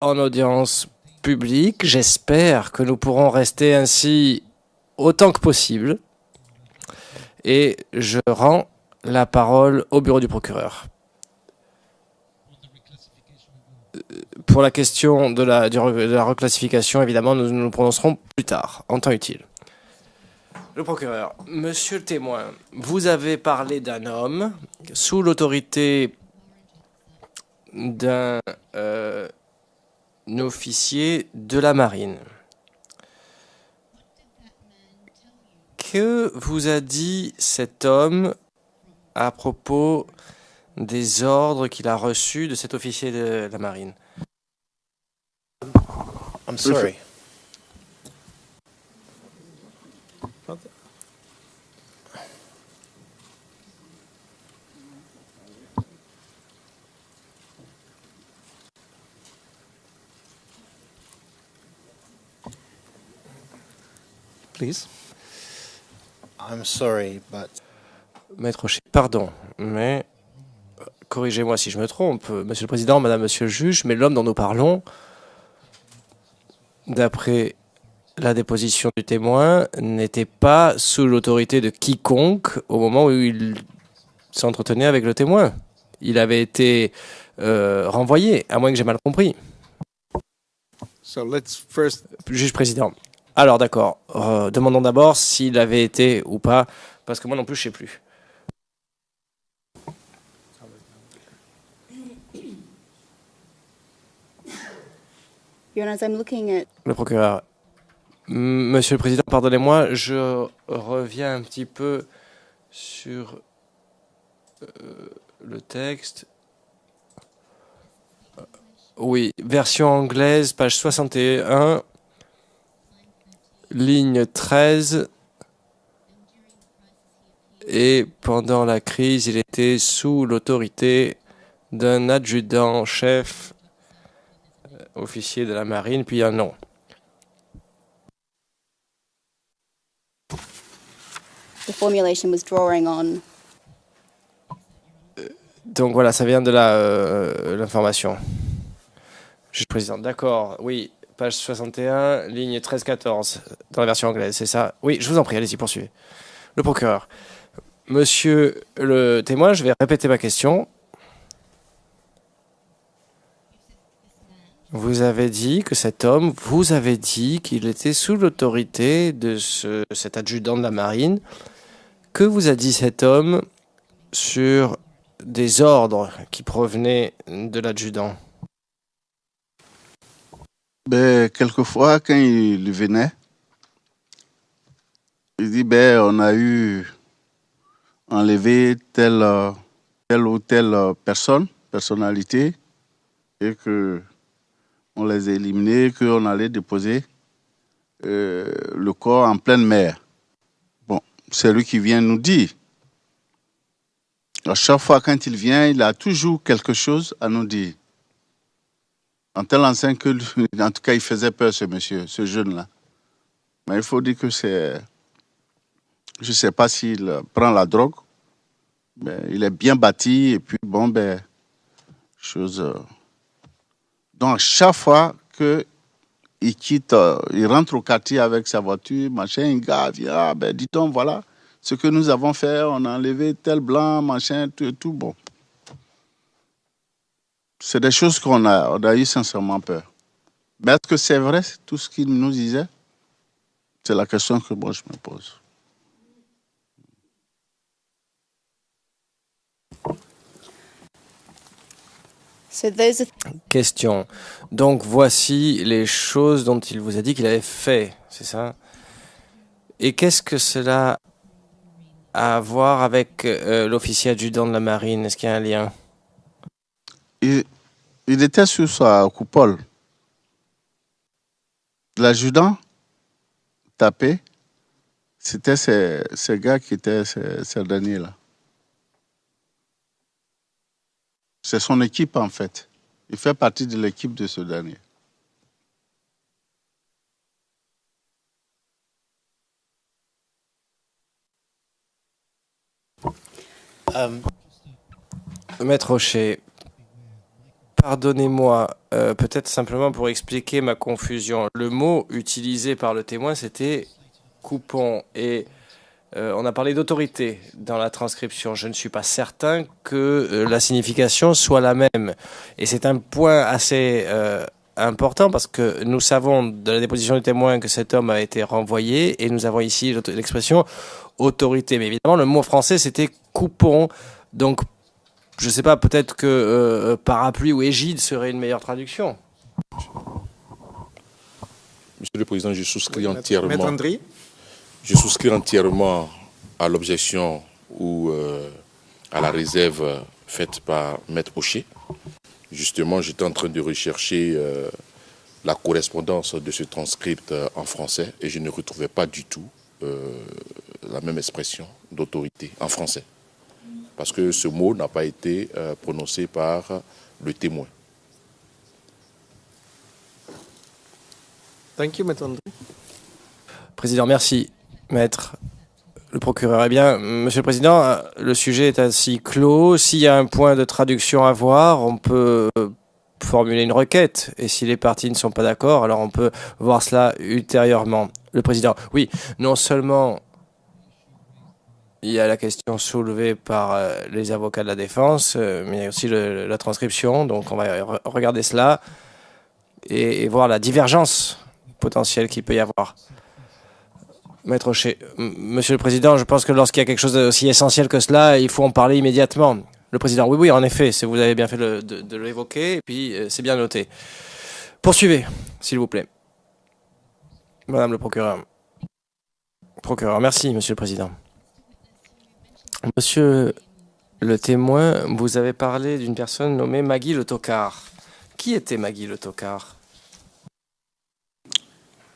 en audience publique. J'espère que nous pourrons rester ainsi autant que possible. Et je rends la parole au bureau du procureur. Pour la question de la reclassification, évidemment, nous nous prononcerons plus tard, en temps utile. Le procureur, monsieur le témoin, vous avez parlé d'un homme sous l'autorité d'un officier de la marine. Que vous a dit cet homme à propos des ordres qu'il a reçus de cet officier de la marine? I'm sorry. Please. I'm sorry, but... Maître Rocher, pardon, mais corrigez-moi si je me trompe, Monsieur le Président, Madame, Monsieur le Juge, mais l'homme dont nous parlons, d'après la déposition du témoin, n'était pas sous l'autorité de quiconque au moment où il s'entretenait avec le témoin. Il avait été renvoyé, à moins que j'ai mal compris. So let's first... Juge président. Alors d'accord, demandons d'abord s'il avait été ou pas, parce que moi non plus je ne sais plus. Le procureur. Monsieur le Président, pardonnez-moi, je reviens un petit peu sur le texte. Oui, version anglaise, page 61, ligne 13. Et pendant la crise, il était sous l'autorité d'un adjudant-chef, officier de la marine, puis un nom. The formulation was drawing on. Donc voilà, ça vient de l'information. Juge président, d'accord, oui, page 61, ligne 13-14, dans la version anglaise, c'est ça? Oui, je vous en prie, allez-y, poursuivez. Le procureur. Monsieur le témoin, je vais répéter ma question. Vous avez dit que cet homme, vous avez dit qu'il était sous l'autorité de cet adjudant de la marine. Que vous a dit cet homme sur des ordres qui provenaient de l'adjudant? Ben, quelquefois, quand il venait, il dit, on a eu enlevé telle ou telle personnalité, et que on les a éliminés, qu'on allait déposer le corps en pleine mer. Bon, c'est lui qui vient nous dire. À chaque fois quand il vient, il a toujours quelque chose à nous dire. En tel enseigne que, en tout cas, il faisait peur, ce monsieur, ce jeune-là. Mais il faut dire que c'est... Je ne sais pas s'il prend la drogue. Mais il est bien bâti et puis chose. Donc chaque fois qu'il quitte, il rentre au quartier avec sa voiture, machin, un gars vient, dis donc, voilà ce que nous avons fait, on a enlevé tel blanc, machin, tout bon. C'est des choses on a eu sincèrement peur. Mais est-ce que c'est vrai tout ce qu'il nous disait? C'est la question que moi je me pose. Question. Donc voici les choses dont il vous a dit qu'il avait fait, c'est ça? Et qu'est-ce que cela a à voir avec l'officier adjudant de la marine? Est-ce qu'il y a un lien? Il était sur sa coupole. L'adjudant tapé, c'était ces gars qui étaient ces derniers-là. C'est son équipe, en fait. Il fait partie de l'équipe de ce dernier. Maître Rocher, Pardonnez-moi, peut-être simplement pour expliquer ma confusion. Le mot utilisé par le témoin, c'était coupon. Et on a parlé d'autorité dans la transcription. Je ne suis pas certain que la signification soit la même. Et c'est un point assez important parce que nous savons de la déposition du témoin que cet homme a été renvoyé et nous avons ici l'expression autorité. Mais évidemment, le mot français, c'était coupon. Donc, je ne sais pas, peut-être que parapluie ou égide serait une meilleure traduction. Monsieur le Président, je souscris Maître Andry? Je souscris entièrement à l'objection ou à la réserve faite par Maître Hocher. Justement, j'étais en train de rechercher la correspondance de ce transcript en français et je ne retrouvais pas du tout la même expression d'autorité en français. Parce que ce mot n'a pas été prononcé par le témoin. Thank you, Maître Andry. Président, merci. Maître, le procureur. Eh bien, Monsieur le Président, le sujet est ainsi clos. S'il y a un point de traduction à voir, on peut formuler une requête. Et si les parties ne sont pas d'accord, alors on peut voir cela ultérieurement. Le Président, oui, non seulement il y a la question soulevée par les avocats de la défense, mais il y a aussi la transcription. Donc on va regarder cela et voir la divergence potentielle qu'il peut y avoir. Maître Hocher, Monsieur le Président, je pense que lorsqu'il y a quelque chose d'aussi essentiel que cela, il faut en parler immédiatement. Le Président, oui, en effet, vous avez bien fait de l'évoquer, et puis c'est bien noté. Poursuivez, s'il vous plaît. Madame le procureur. Procureur, merci, Monsieur le Président. Monsieur le témoin, vous avez parlé d'une personne nommée Maggie Le Tocard. Qui était Maggie Le Tocard?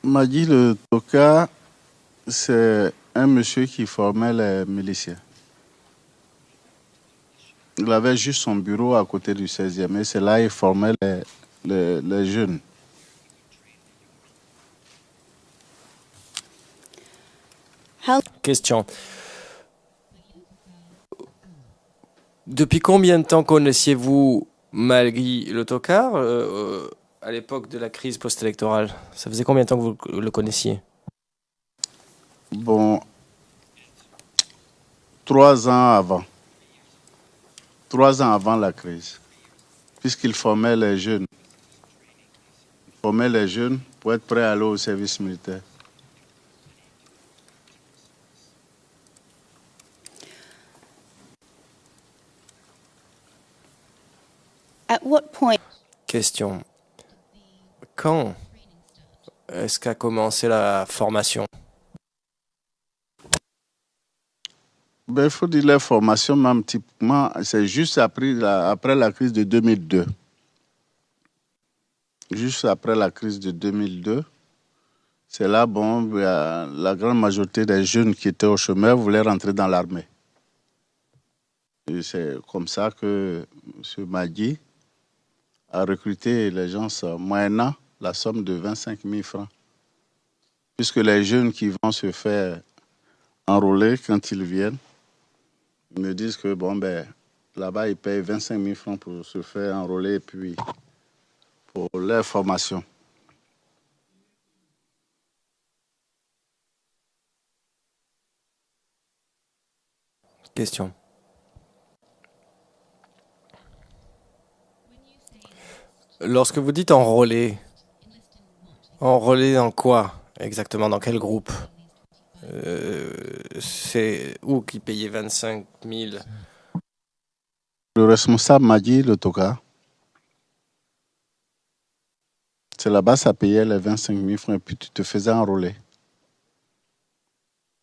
Maggie Le Tocard, c'est un monsieur qui formait les miliciens. Il avait juste son bureau à côté du 16e et c'est là qu'il formait les jeunes. Question. Depuis combien de temps connaissiez-vous Maggie Le Tocard à l'époque de la crise post-électorale? Ça faisait combien de temps que vous le connaissiez? Bon, 3 ans avant. 3 ans avant la crise. Puisqu'il formait les jeunes. Il formait les jeunes pour être prêts à aller au service militaire. At what point? Question. Quand est-ce qu'a commencé la formation? Ben, il faut dire la formation, même typiquement, c'est juste après la crise de 2002. Juste après la crise de 2002, c'est là, bon, la grande majorité des jeunes qui étaient au chômage voulaient rentrer dans l'armée. Et c'est comme ça que M. Magui a recruté les gens moyennant la somme de 25 000 francs. Puisque les jeunes qui vont se faire enrôler quand ils viennent, ils me disent que bon, ben, là-bas, ils payent 25 000 francs pour se faire enrôler et puis pour leur formation. Question. Lorsque vous dites enrôler dans quoi exactement? Dans quel groupe? C'est où qui payait 25 000? Le responsable m'a dit, le Toka, c'est là-bas, ça payait les 25 000 francs et puis tu te faisais enrôler.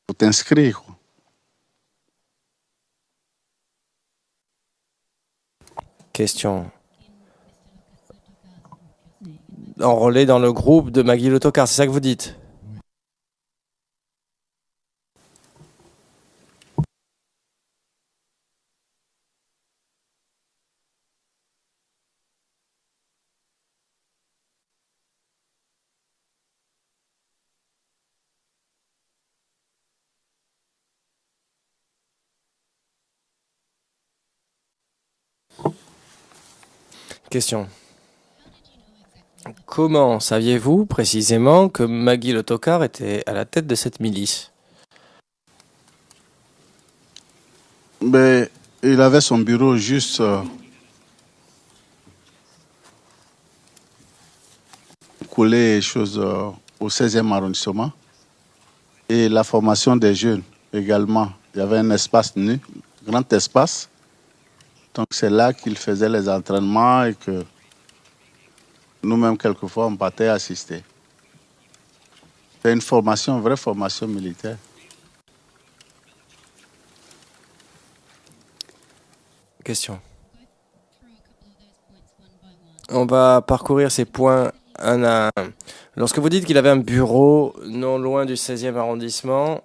Pour t'inscrire, quoi. Question. Enrôler dans le groupe de Magui Le Tocard, c'est ça que vous dites? Question. Comment saviez-vous précisément que Maggie Le Tocard était à la tête de cette milice? Mais il avait son bureau juste collé choses au 16e arrondissement. Et la formation des jeunes également. Il y avait un espace nu, grand espace. Donc c'est là qu'ils faisaient les entraînements et que nous-mêmes, quelquefois, on partait assister. C'est une formation, une vraie formation militaire. Question. On va parcourir ces points un à un. Lorsque vous dites qu'il avait un bureau non loin du 16e arrondissement,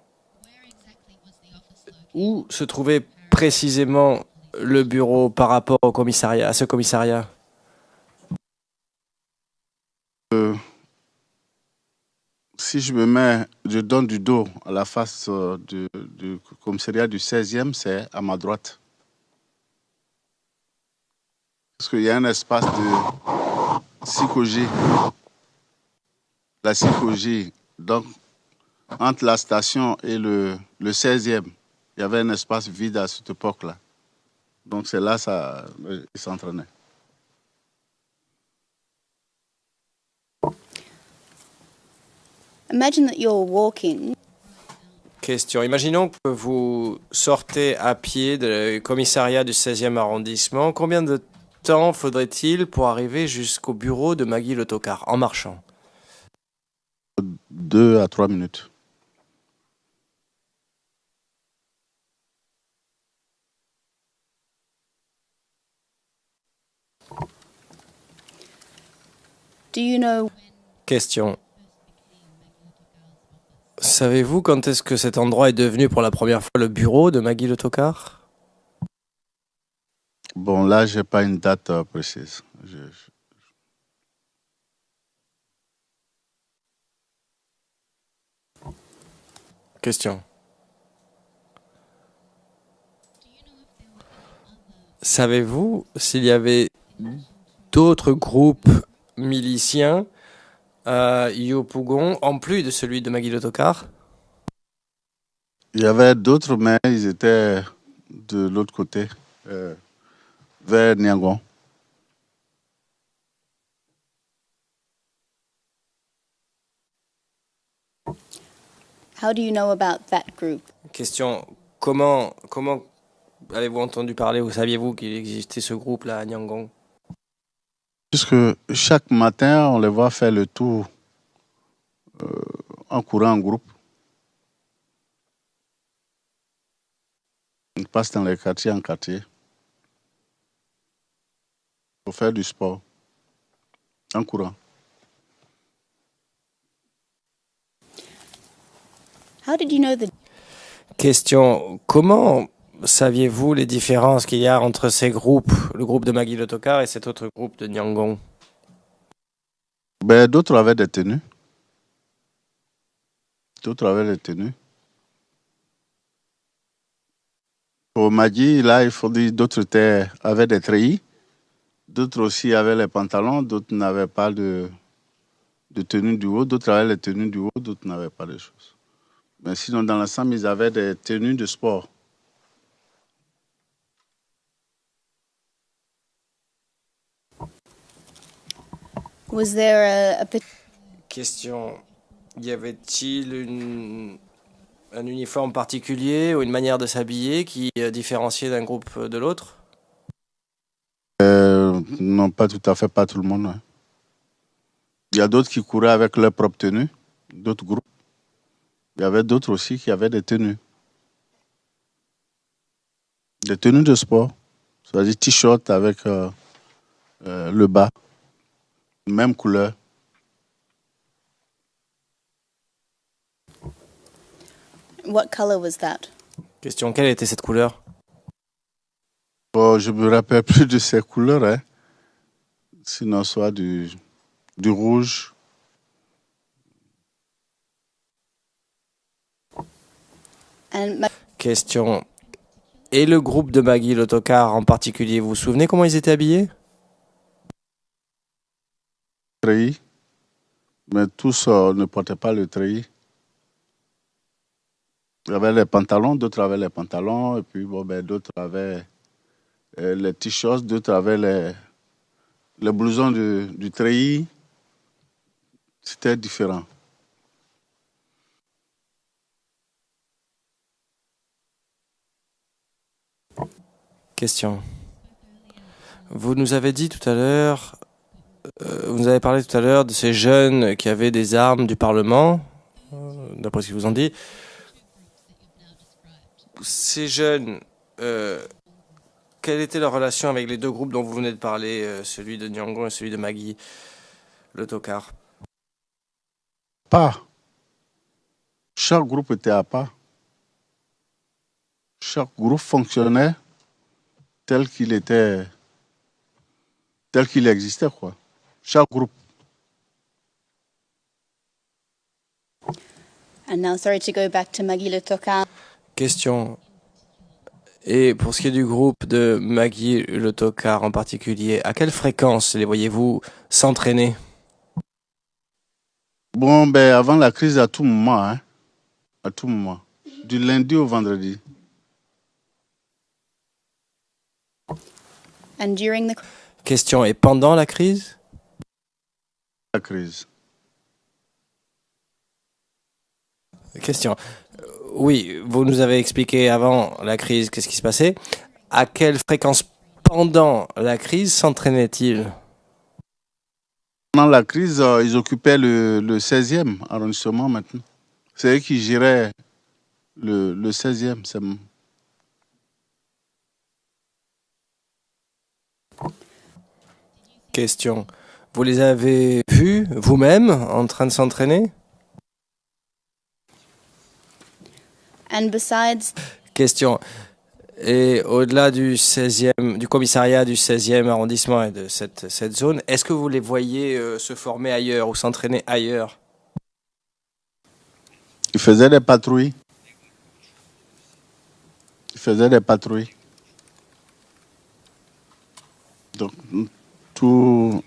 où se trouvait précisément le bureau par rapport au commissariat, à ce commissariat? Si je donne du dos à la face du commissariat du 16e, c'est à ma droite. Parce qu'il y a un espace de psychologie. La psychologie, donc entre la station et le 16e, il y avait un espace vide à cette époque-là. Donc c'est là qu'il s'entraînait. Imagine that you're walking. Question. Imaginons que vous sortez à pied du commissariat du 16e arrondissement. Combien de temps faudrait-il pour arriver jusqu'au bureau de Maggie Le Tocard en marchant? 2 à 3 minutes. Do you know? Question. Savez-vous quand est-ce que cet endroit est devenu pour la première fois le bureau de Maggie Le Tocard? Bon, là, je n'ai pas une date précise. Question. Savez-vous s'il y avait d'autres groupes miliciens à Yopougon, en plus de celui de Maggie Le Tocard? Il y avait d'autres, mais ils étaient de l'autre côté, vers Niangon. How do you know about that group? Question. Comment avez-vous entendu parler ou saviez-vous qu'il existait ce groupe-là à Niangon? Puisque chaque matin, on les voit faire le tour en courant en groupe. Ils passent dans les quartiers en quartier pour faire du sport en courant. How did you know the? Question. Comment saviez-vous les différences qu'il y a entre ces groupes, le groupe de Maggie Le Tocard et cet autre groupe de Niangon? Ben, d'autres avaient des tenues. D'autres avaient des tenues. Pour Maggie, là, il faut dire d'autres avaient des treillis. D'autres aussi avaient les pantalons. D'autres n'avaient pas de tenue du haut. D'autres avaient les tenues du haut. D'autres n'avaient pas de choses. Mais sinon, dans l'ensemble, ils avaient des tenues de sport. Was there a Question. Y avait-il un uniforme particulier ou une manière de s'habiller qui différenciait d'un groupe de l'autre? Non, pas tout à fait, pas tout le monde. Ouais. Il y a d'autres qui couraient avec leur propre tenue, d'autres groupes. Il y avait d'autres aussi qui avaient des tenues. Des tenues de sport. C'est-à-dire t-shirt avec le bas. Même couleur. What color was that? Question. Quelle était cette couleur? Bon, je me rappelle plus de ces couleurs. Hein. Sinon, soit du rouge. And Question. Et le groupe de Maggie Le Tocard en particulier, vous vous souvenez comment ils étaient habillés? treillis, mais tous ne portaient pas le treillis. Il y avait les pantalons, d'autres avaient les pantalons, et puis d'autres avaient les t-shirts, d'autres avaient les blousons du treillis. C'était différent. Question. Vous nous avez dit tout à l'heure, vous nous avez parlé tout à l'heure de ces jeunes qui avaient des armes du Parlement, d'après ce qu'ils vous ont dit. Ces jeunes, quelle était leur relation avec les deux groupes dont vous venez de parler, celui de Nyongo et celui de Magui, le tocard? Pas. Chaque groupe était à part. Chaque groupe fonctionnait tel qu'il existait, quoi. Chaque groupe. And now, sorry to go back to Magui le Tokar. Question. Et pour ce qui est du groupe de Magui le tocard en particulier, à quelle fréquence les voyez-vous s'entraîner? Bon, avant la crise, à tout moment, hein. À tout moment. Du lundi au vendredi. And during the Question. Et pendant la crise? La crise. Question. Oui, vous nous avez expliqué avant la crise qu'est-ce qui se passait. À quelle fréquence pendant la crise s'entraînait-il? Pendant la crise, ils occupaient le 16e arrondissement maintenant. C'est eux qui géraient le 16e. Question. Vous les avez vus vous-même en train de s'entraîner? and besides Question. Et au-delà du 16e, du commissariat du 16e arrondissement et de cette zone, est-ce que vous les voyez se former ailleurs ou s'entraîner ailleurs? Ils faisaient des patrouilles. Donc, tous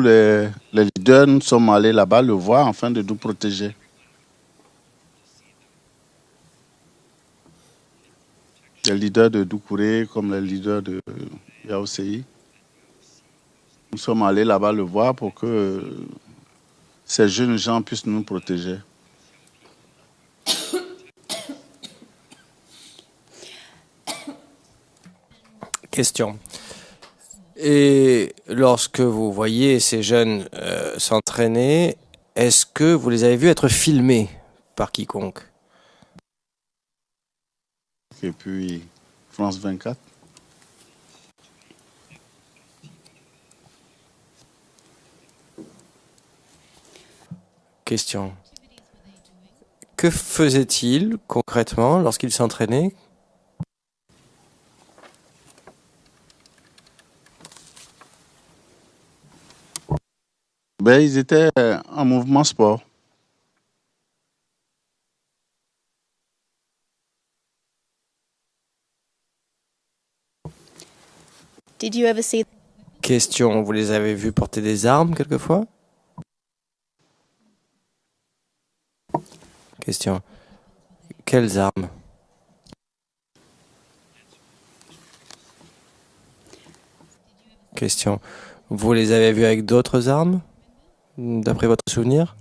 les leaders, nous sommes allés là-bas le voir afin de nous protéger. Les leaders de Doucouré comme les leaders de Yaoséi. Nous sommes allés là-bas le voir pour que ces jeunes gens puissent nous protéger. Question. Et lorsque vous voyez ces jeunes s'entraîner, est-ce que vous les avez vus être filmés par quiconque? Et puis, France 24. Question. Que faisait-il concrètement lorsqu'il s'entraînait? Ils étaient en mouvement sport. did you ever see Question. Vous les avez vus porter des armes quelquefois? Question. Quelles armes? Question. Vous les avez vus avec d'autres armes, d'après votre souvenir?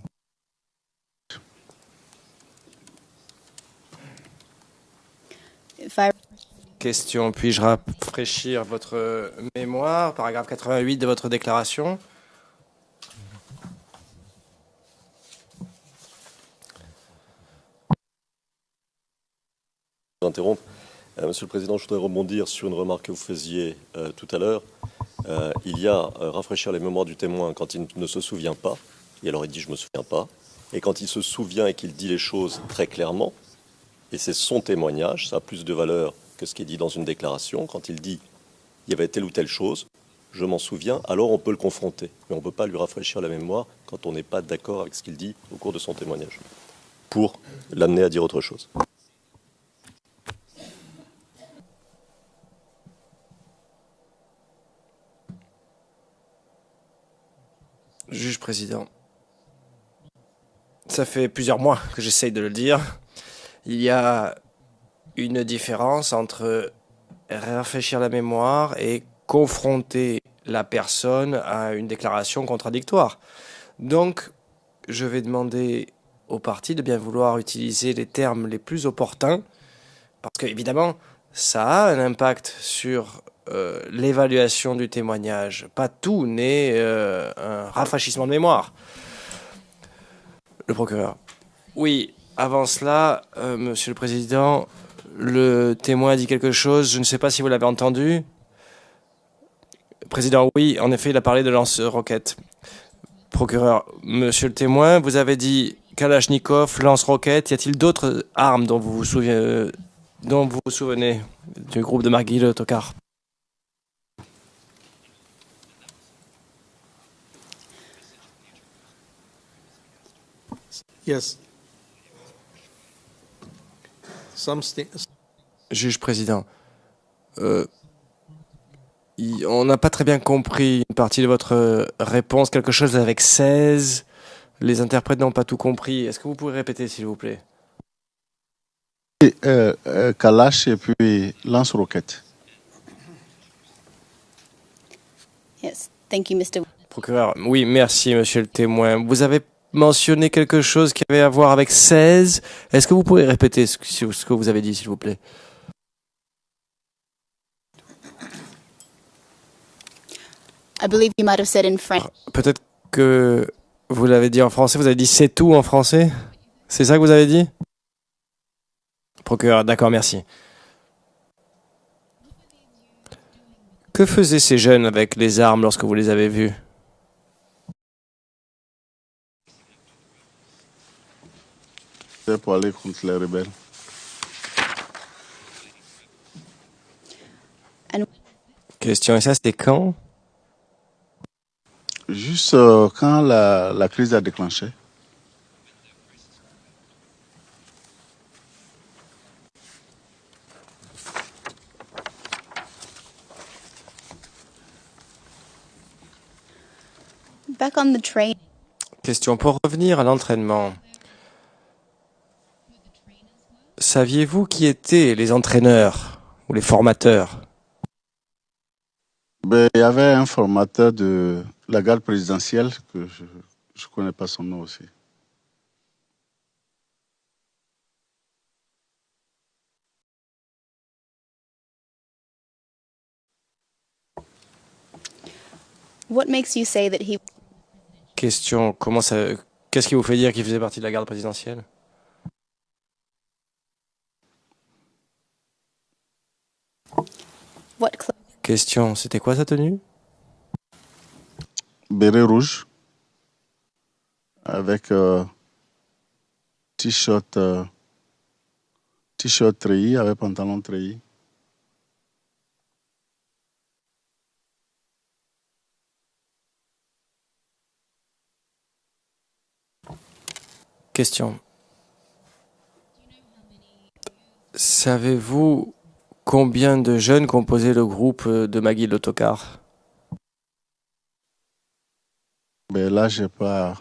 if I Question. Puis-je rafraîchir votre mémoire? Paragraphe 88 de votre déclaration. Interrompre. Monsieur le Président, je voudrais rebondir sur une remarque que vous faisiez tout à l'heure. Il y a rafraîchir les mémoires du témoin quand il ne se souvient pas, et alors il dit « je me souviens pas », et quand il se souvient et qu'il dit les choses très clairement, et c'est son témoignage, ça a plus de valeur que ce qui est dit dans une déclaration. Quand il dit « il y avait telle ou telle chose », je m'en souviens, alors on peut le confronter. Mais on ne peut pas lui rafraîchir la mémoire quand on n'est pas d'accord avec ce qu'il dit au cours de son témoignage, pour l'amener à dire autre chose. Juge président, ça fait plusieurs mois que j'essaye de le dire. Il y a une différence entre rafraîchir la mémoire et confronter la personne à une déclaration contradictoire. Donc, je vais demander au parti de bien vouloir utiliser les termes les plus opportuns, parce que, évidemment, ça a un impact sur l'évaluation du témoignage. Pas tout n'est un rafraîchissement de mémoire. Le procureur. Oui, avant cela, Monsieur le Président, le témoin a dit quelque chose, je ne sais pas si vous l'avez entendu. Président, oui, en effet, il a parlé de lance-roquettes. Procureur, monsieur le témoin, vous avez dit Kalachnikov, lance-roquettes. Y a-t-il d'autres armes dont vous vous souvenez du groupe de Magui Le Tokar? Yes. Juge président, on n'a pas très bien compris une partie de votre réponse, quelque chose avec 16. Les interprètes n'ont pas tout compris. Est-ce que vous pouvez répéter, s'il vous plaît? Kalash et puis lance-roquette. Yes, thank you, Mr. Procureur, oui, merci, monsieur le témoin. Vous avez mentionné quelque chose qui avait à voir avec 16. Est-ce que vous pouvez répéter ce que vous avez dit, s'il vous plaît? I believe you might have said in French. Peut-être que vous l'avez dit en français. Vous avez dit c'est tout en français? C'est ça que vous avez dit? Procureur, d'accord, merci. Que faisaient ces jeunes avec les armes lorsque vous les avez vus? C'est pour aller contre les rebelles. Question, et ça c'était quand? Juste quand la crise a déclenché. Back on the train. Question, pour revenir à l'entraînement. Saviez-vous qui étaient les entraîneurs ou les formateurs? Ben, il y avait un formateur de la garde présidentielle que je ne connais pas son nom aussi. What makes you say that he Question, qu'est-ce qui vous fait dire qu'il faisait partie de la garde présidentielle? what cl- Question, c'était quoi sa tenue? Béret rouge avec t-shirt treillis avec pantalon treillis. Question. Savez-vous combien de jeunes composaient le groupe de Magui Le Tokar? Ben là, j'ai pas.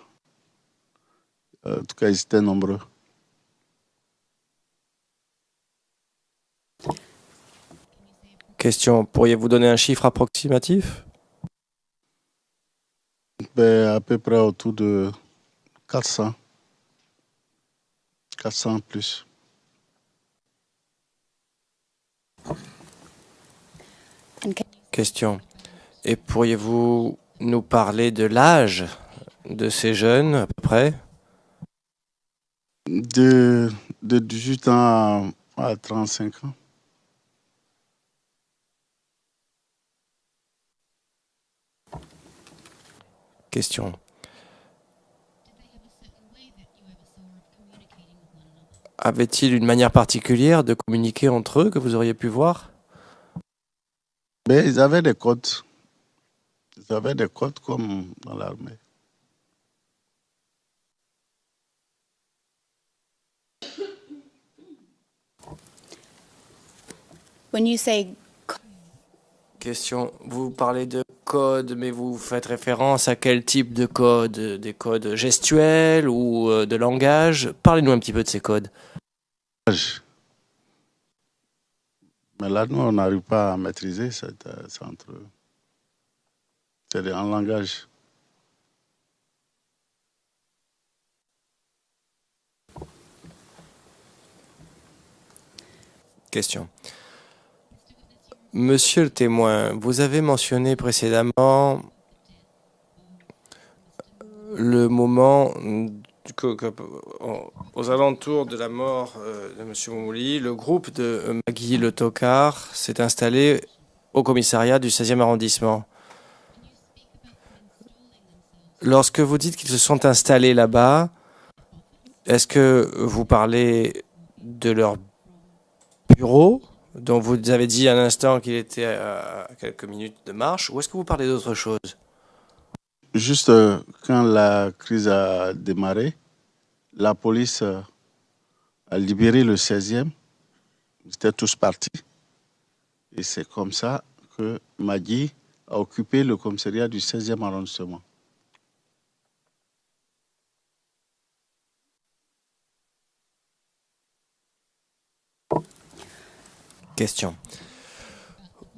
En tout cas, ils étaient nombreux. Question, pourriez-vous donner un chiffre approximatif? Ben, à peu près autour de 400. 400 plus. Question. Et pourriez-vous nous parler de l'âge de ces jeunes, à peu près? De 18 ans à 35 ans. Question. Avait-il une manière particulière de communiquer entre eux que vous auriez pu voir? Ben, ils avaient des codes. Ils avaient des codes comme dans l'armée. when you say Question, vous parlez de codes, mais vous faites référence à quel type de code? Des codes gestuels ou de langage? Parlez-nous un petit peu de ces codes. Mais là, nous, on n'arrive pas à maîtriser ça entre eux. C'est un langage. Question. Monsieur le témoin, vous avez mentionné précédemment le moment aux alentours de la mort de Monsieur Moumouli, le groupe de Magui Le Tocard s'est installé au commissariat du 16e arrondissement. Lorsque vous dites qu'ils se sont installés là-bas, est-ce que vous parlez de leur bureau, dont vous avez dit à l'instant qu'il était à quelques minutes de marche, ou est-ce que vous parlez d'autre chose? Juste quand la crise a démarré, la police a libéré le 16e. Ils étaient tous partis. Et c'est comme ça que Magui a occupé le commissariat du 16e arrondissement. Question.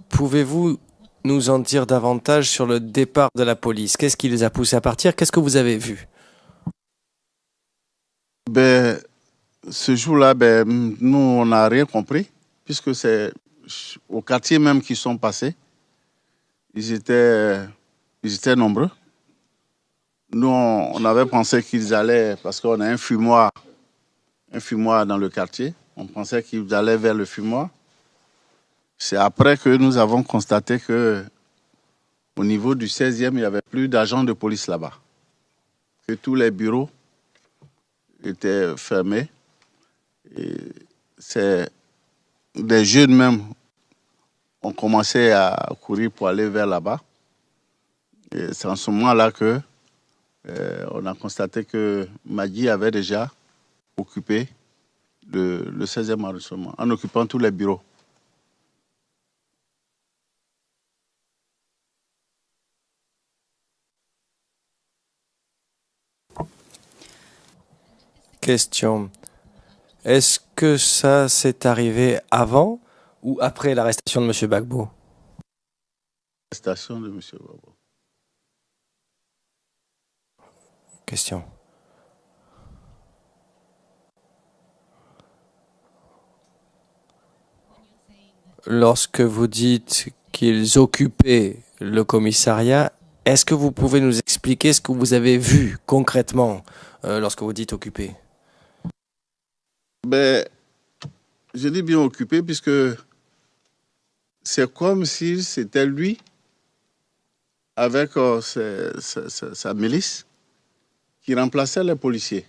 Pouvez-vous nous en dire davantage sur le départ de la police? Qu'est-ce qui les a poussés à partir? Qu'est-ce que vous avez vu? Ben, ce jour-là, nous, on n'a rien compris, puisque c'est au quartier même qu'ils sont passés. Ils étaient nombreux. Nous, on avait pensé qu'ils allaient, parce qu'on a un fumoir dans le quartier, on pensait qu'ils allaient vers le fumoir. C'est après que nous avons constaté que au niveau du 16e, il n'y avait plus d'agents de police là-bas. Que tous les bureaux étaient fermés. Et c'est des jeunes même ont commencé à courir pour aller vers là-bas. Et c'est en ce moment-là que on a constaté que Magui avait déjà occupé le 16e arrondissement, en occupant tous les bureaux. Question. Est-ce que ça s'est arrivé avant ou après l'arrestation de M. Gbagbo? L'arrestation de M. Gbagbo. Question. Lorsque vous dites qu'ils occupaient le commissariat, est-ce que vous pouvez nous expliquer ce que vous avez vu concrètement lorsque vous dites occuper? Je dis bien occupé puisque c'est comme si c'était lui avec sa milice qui remplaçait les policiers.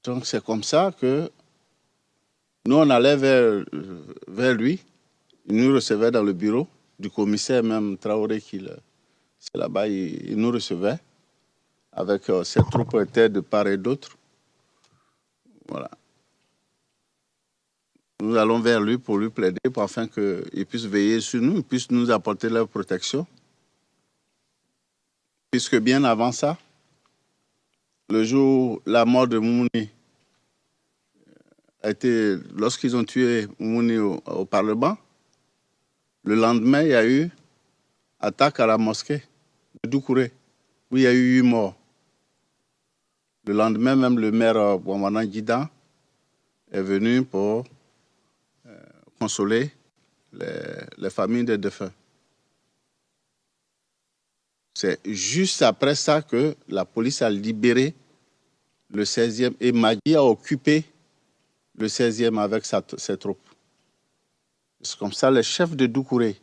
Donc c'est comme ça que nous on allait vers lui. Il nous recevait dans le bureau du commissaire même Traoré c'est là-bas, il nous recevait avec ses troupes étaient de part et d'autre. Voilà. Nous allons vers lui pour lui plaider afin qu'il puisse veiller sur nous, il puisse nous apporter leur protection. Puisque bien avant ça, le jour la mort de Moumouni a été, lorsqu'ils ont tué Moumouni au Parlement, le lendemain, il y a eu attaque à la mosquée de Doucouré, où il y a eu 8 morts. Le lendemain, même le maire Bouamana Guidan est venu pour consoler les familles des défunts. C'est juste après ça que la police a libéré le 16e et Magui a occupé le 16e avec ses troupes. C'est comme ça, les chefs de Doucouré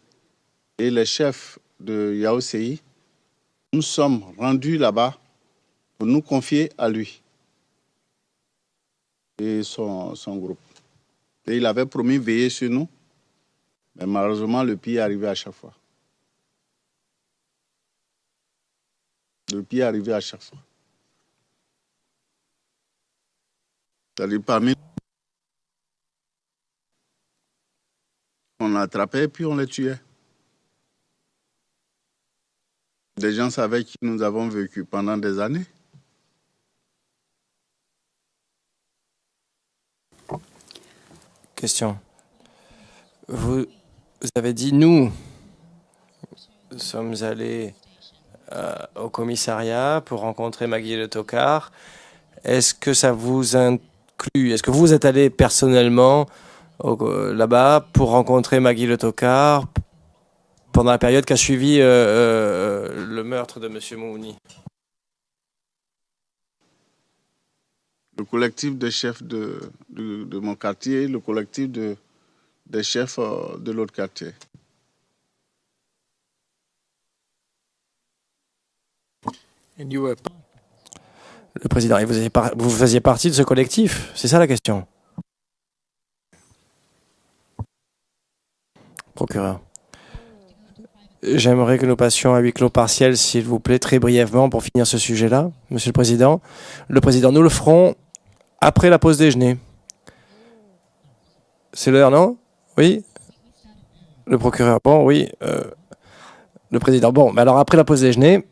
et les chefs de Yaoséi, nous sommes rendus là-bas pour nous confier à lui et son groupe. Et il avait promis de veiller sur nous, mais malheureusement, le pire est arrivé à chaque fois. Le pire est arrivé à chaque fois. C'est-à-dire parmi on l'attrapait et puis on les tuait. des gens avec qui nous avons vécu pendant des années. Question. Vous avez dit nous sommes allés au commissariat pour rencontrer Maggie Le Tocard. Est-ce que ça vous inclut? Est-ce que vous êtes allé personnellement là-bas pour rencontrer Maggie Le Tocard pendant la période qu'a suivi le meurtre de M. Moumouni? Le collectif des chefs de mon quartier, le collectif des chefs de l'autre quartier. And you were Le président, et vous faisiez partie de ce collectif? C'est ça la question. Procureur. J'aimerais que nous passions à huis clos partiel, s'il vous plaît, très brièvement, pour finir ce sujet-là, Monsieur le Président. Le Président, nous le ferons après la pause déjeuner. C'est l'heure, non? Oui? Le procureur, bon, oui. Le Président, bon, mais alors après la pause déjeuner,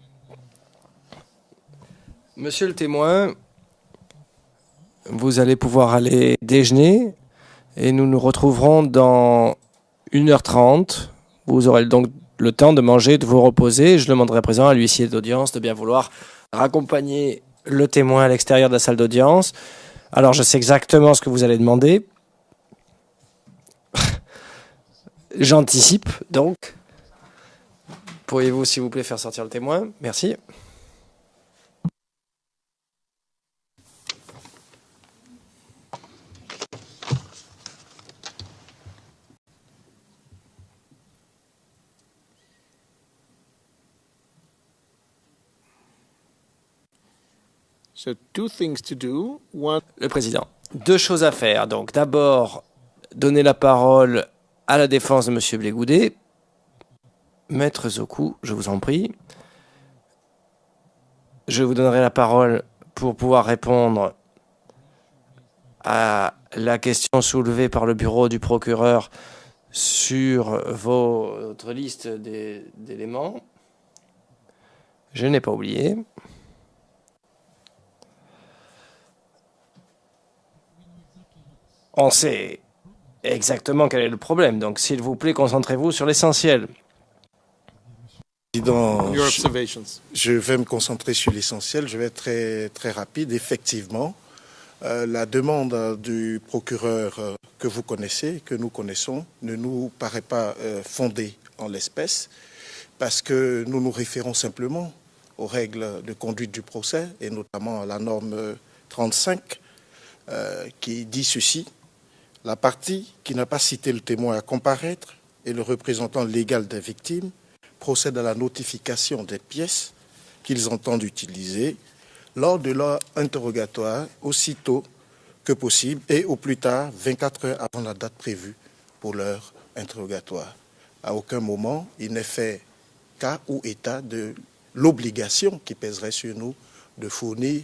Monsieur le témoin, vous allez pouvoir aller déjeuner et nous nous retrouverons dans 1h30. Vous aurez donc le temps de manger, de vous reposer. Je demanderai à présent à l'huissier d'audience de bien vouloir raccompagner le témoin à l'extérieur de la salle d'audience. Alors, je sais exactement ce que vous allez demander. J'anticipe, donc. Pourriez-vous, s'il vous plaît, faire sortir le témoin? Merci. So two things to do. One, Le président. Deux choses à faire. Donc, d'abord, donner la parole à la défense de M. Blégoudet. Maître Zokou, je vous en prie. Je vous donnerai la parole pour pouvoir répondre à la question soulevée par le bureau du procureur sur votre liste d'éléments. Je n'ai pas oublié. On sait exactement quel est le problème, donc s'il vous plaît, concentrez-vous sur l'essentiel. Président, your observations. je vais me concentrer sur l'essentiel, je vais être très, très rapide. Effectivement, la demande du procureur que vous connaissez, que nous connaissons, ne nous paraît pas fondée en l'espèce, parce que nous nous référons simplement aux règles de conduite du procès, et notamment à la norme 35, qui dit ceci: la partie qui n'a pas cité le témoin à comparaître et le représentant légal des victimes procèdent à la notification des pièces qu'ils entendent utiliser lors de leur interrogatoire aussitôt que possible et au plus tard 24 heures avant la date prévue pour leur interrogatoire. À aucun moment il n'est fait cas ou état de l'obligation qui pèserait sur nous de fournir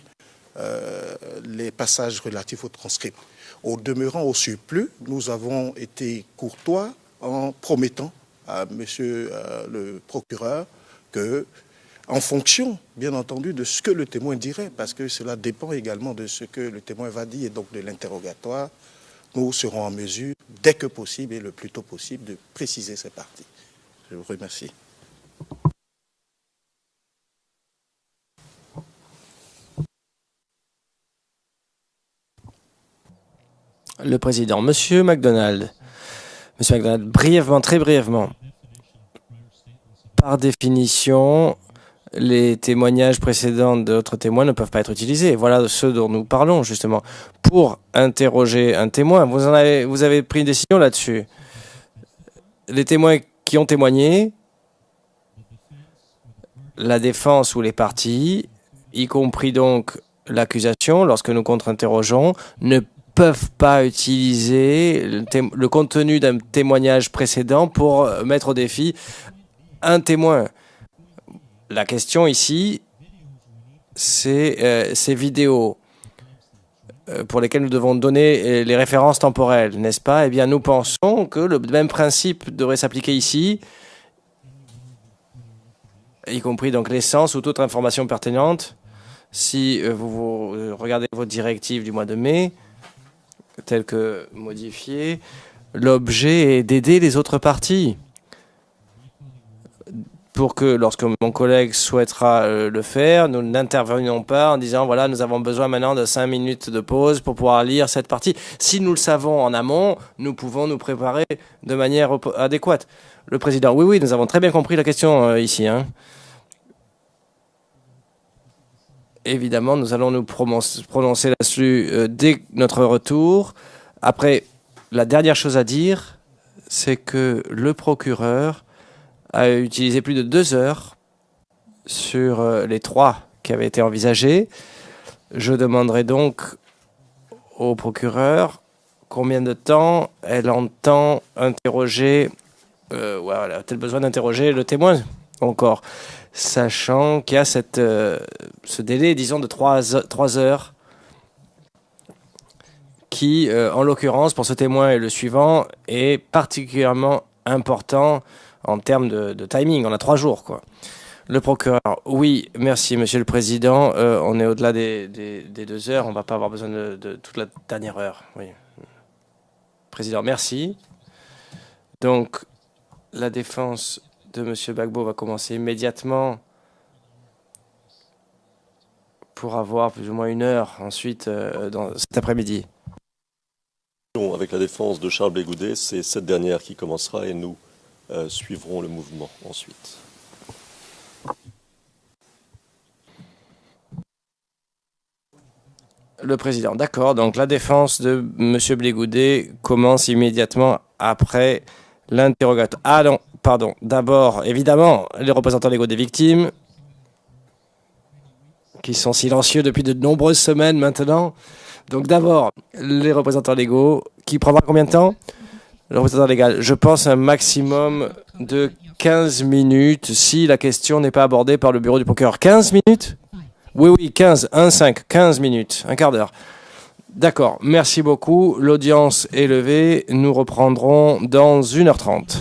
les passages relatifs au transcript. Au demeurant, au surplus, nous avons été courtois en promettant à monsieur le procureur que, en fonction, bien entendu, de ce que le témoin dirait, parce que cela dépend également de ce que le témoin va dire et donc de l'interrogatoire, nous serons en mesure, dès que possible et le plus tôt possible, de préciser ces parties. Je vous remercie. Le président, Monsieur MacDonald, brièvement, très brièvement. Par définition, les témoignages précédents d'autres témoins ne peuvent pas être utilisés. Voilà ceux dont nous parlons, justement. Pour interroger un témoin, vous avez pris une décision là-dessus. Les témoins qui ont témoigné, la défense ou les parties, y compris donc l'accusation, lorsque nous contre-interrogeons, ne peuvent pas utiliser le contenu d'un témoignage précédent pour mettre au défi un témoin. La question ici, c'est ces vidéos pour lesquelles nous devons donner les références temporelles, n'est-ce pas? Eh bien, nous pensons que le même principe devrait s'appliquer ici. y compris donc l'essence ou toute information pertinente. Si vous regardez votre directive du mois de mai, telle que modifiée, l'objet est d'aider les autres parties. Pour que lorsque mon collègue souhaitera le faire, nous n'intervenions pas en disant voilà, nous avons besoin maintenant de 5 minutes de pause pour pouvoir lire cette partie. Si nous le savons en amont, nous pouvons nous préparer de manière adéquate. Le président, oui, nous avons très bien compris la question ici. Évidemment, nous allons nous prononcer là-dessus dès notre retour. Après, la dernière chose à dire, c'est que le procureur a utilisé plus de 2 heures sur les 3 qui avaient été envisagés. Je demanderai donc au procureur combien de temps elle entend interroger, voilà, a-t-elle besoin d'interroger le témoin encore, sachant qu'il y a ce délai, disons, de 3 heures qui, en l'occurrence, pour ce témoin et le suivant, est particulièrement important en termes de timing. On a 3 jours, quoi. Le procureur, oui, merci, Monsieur le Président. On est au-delà des 2 heures. On ne va pas avoir besoin de toute la dernière heure. Oui. Président, merci. Donc, la défense de Monsieur Gbagbo va commencer immédiatement pour avoir plus ou moins 1 heure ensuite dans cet après-midi. Avec la défense de Charles Blé Goudet, c'est cette dernière qui commencera et nous suivrons le mouvement ensuite. Le président, d'accord. Donc la défense de M. Blé Goudet commence immédiatement après l'interrogatoire. Ah non, pardon. D'abord, évidemment, les représentants légaux des victimes, qui sont silencieux depuis de nombreuses semaines maintenant. Donc d'abord, les représentants légaux, qui prendra combien de temps ? Le représentant légal, je pense un maximum de 15 minutes si la question n'est pas abordée par le bureau du procureur. 15 minutes ? Oui, 15, 15 minutes, un quart d'heure. D'accord, merci beaucoup. L'audience est levée. Nous reprendrons dans 1h30.